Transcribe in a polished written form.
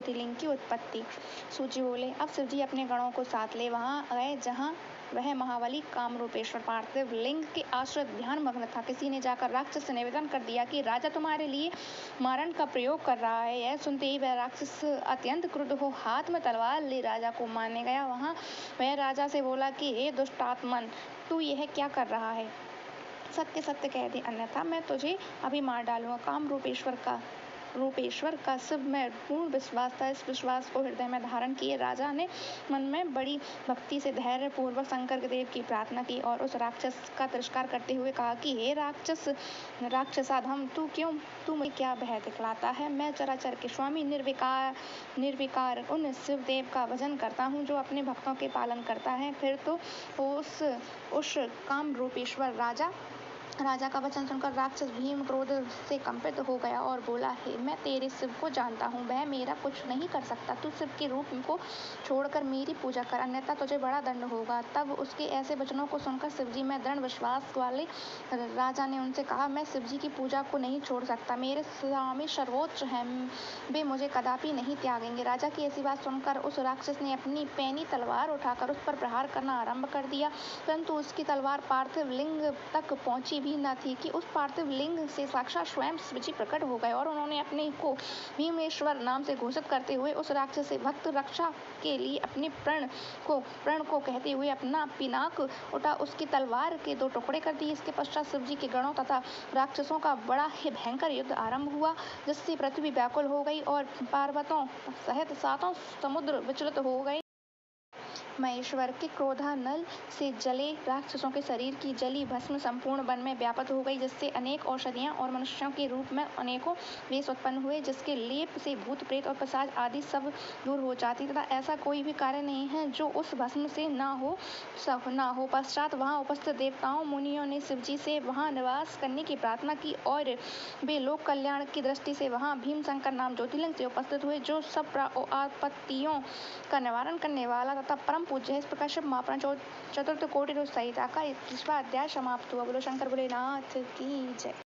ज्योतिर्लिंग की उत्पत्ति। सूर्य बोले, अब शिवजी अपने गणों को साथ ले वहां गए जहां वह महाबली कामरूपेश्वर पार्थिव लिंग के आश्रित ध्यान मग्न था। किसी ने जाकर राक्षस से निवेदन कर दिया कि राजा तुम्हारे लिए मारण का प्रयोग कर रहा है। यह सुनते ही वह राक्षस अत्यंत क्रुद्ध हो हाथ में तलवार ले राजा को मारने गया। वह राजा से बोला कि हे दुष्टात्मन, तू यह क्या कर रहा है? सत्य सत्य कह दे, अन्यथा मैं तुझे अभी मार डालूंगा। रूपेश्वर का शिव में पूर्ण विश्वास था। इस विश्वास को हृदय में धारण किए राजा ने मन में बड़ी भक्ति से धैर्य पूर्वक शंकर देव की प्रार्थना की और उस राक्षस का तिरस्कार करते हुए कहा कि हे राक्षसाधम, तू मुझे क्या भय दिखलाता है? मैं चराचर के स्वामी निर्विकार उन शिव देव का भजन करता हूँ जो अपने भक्तों के पालन करता है। फिर तो उस काम रूपेश्वर राजा का वचन सुनकर राक्षस भीम क्रोध से कंपित हो गया और बोला, हे मैं तेरे शिव को जानता हूँ, वह मेरा कुछ नहीं कर सकता। तू शिव के रूप को छोड़कर मेरी पूजा कर, अन्यथा तुझे बड़ा दंड होगा। तब उसके ऐसे वचनों को सुनकर शिवजी में दृढ़ विश्वास वाले राजा ने उनसे कहा, मैं शिवजी की पूजा को नहीं छोड़ सकता। मेरे स्वामी सर्वोच्च हैं, वे मुझे कदापि नहीं त्यागेंगे। राजा की ऐसी बात सुनकर उस राक्षस ने अपनी पैनी तलवार उठाकर उस पर प्रहार करना आरंभ कर दिया, परंतु उसकी तलवार पार्थिव लिंग तक पहुंची भी न थी कि उस पार्थिव लिंग से साक्षात स्वयं शिवजी प्रकट हो गए और उन्होंने अपने को भीमेश्वर नाम से घोषित करते हुए उस राक्षस से भक्त रक्षा के लिए अपने प्रण को कहते हुए अपना पिनाक उठा उसकी तलवार के 2 टुकड़े कर दिए। इसके पश्चात शिवजी के गणों तथा राक्षसों का बड़ा ही भयंकर युद्ध आरंभ हुआ, जिससे पृथ्वी व्याकुल हो गई और पर्वतों सहित 7 समुद्र विचलित हो गए। महेश्वर के क्रोधानल से जले राक्षसों के शरीर की जली भस्म संपूर्ण वन में व्याप्त हो गई, जिससे अनेक औषधियां और मनुष्यों के रूप में अनेकों वेश उत्पन्न हुए, जिसके लेप से भूत प्रेत और पिशाच आदि सब दूर हो जाती तथा ऐसा कोई भी कार्य नहीं है जो उस भस्म से ना हो। पश्चात वहां उपस्थित देवताओं मुनियों ने शिवजी से वहां निवास करने की प्रार्थना की और वे लोक कल्याण की दृष्टि से वहां भीमशंकर नाम ज्योतिर्लिंग से उपस्थित हुए, जो सब आपत्तियों का निवारण करने वाला तथा परम पूज्य है। इस प्रकार शिव महापुराण चतुर्थ कोटि संहिता का 21वां अध्याय समाप्त हुआ। बोलो शंकर भोलेनाथ की जय।